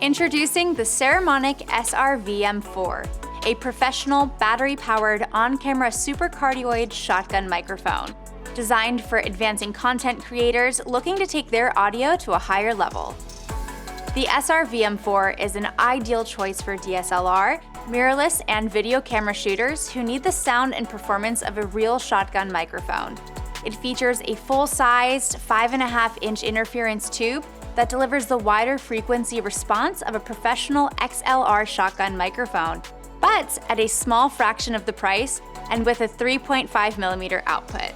Introducing the Saramonic SR-VM4, a professional battery-powered on-camera SuperCardioid shotgun microphone, designed for advancing content creators looking to take their audio to a higher level. The SR-VM4 is an ideal choice for DSLR, mirrorless, and video camera shooters who need the sound and performance of a real shotgun microphone. It features a full-sized 5.5-inch interference tube that delivers the wider frequency response of a professional XLR shotgun microphone, but at a small fraction of the price and with a 3.5mm output.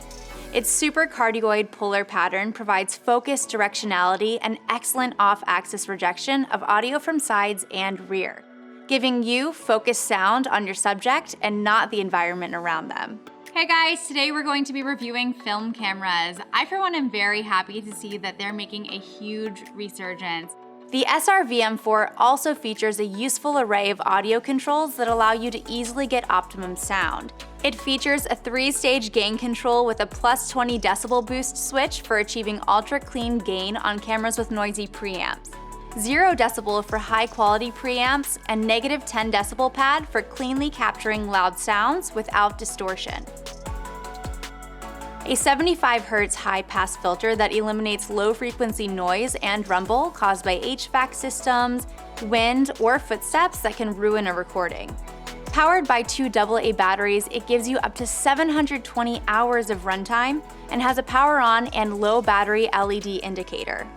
Its SuperCardioid polar pattern provides focused directionality and excellent off-axis rejection of audio from sides and rear, giving you focused sound on your subject and not the environment around them. Hey guys, today we're going to be reviewing film cameras. I for one am very happy to see that they're making a huge resurgence. The SR-VM4 also features a useful array of audio controls that allow you to easily get optimum sound. It features a 3-stage gain control with a plus 20 decibel boost switch for achieving ultra-clean gain on cameras with noisy preamps, 0 decibel for high-quality preamps, and negative 10 decibel pad for cleanly capturing loud sounds without distortion. A 75Hz high-pass filter that eliminates low-frequency noise and rumble caused by HVAC systems, wind, or footsteps that can ruin a recording. Powered by 2 AA batteries, it gives you up to 720 hours of runtime and has a power-on and low-battery LED indicator.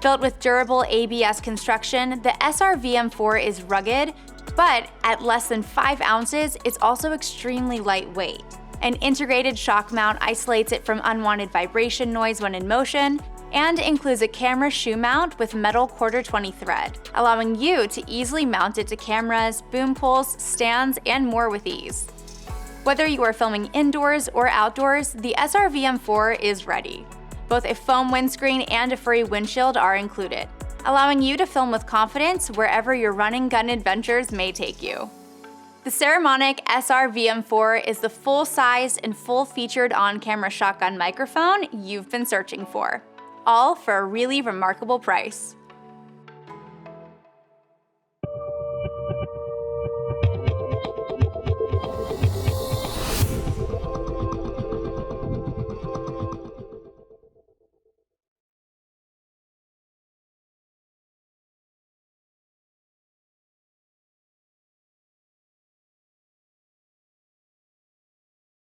Built with durable ABS construction, the SR-VM4 is rugged, but at less than 5 ounces, it's also extremely lightweight. An integrated shock mount isolates it from unwanted vibration noise when in motion, and includes a camera shoe mount with metal 1/4-20 thread, allowing you to easily mount it to cameras, boom poles, stands, and more with ease. Whether you are filming indoors or outdoors, the SR-VM4 is ready. Both a foam windscreen and a furry windshield are included, allowing you to film with confidence wherever your run-and-gun adventures may take you. The Saramonic SR-VM4 is the full-sized and full-featured on-camera shotgun microphone you've been searching for, all for a really remarkable price.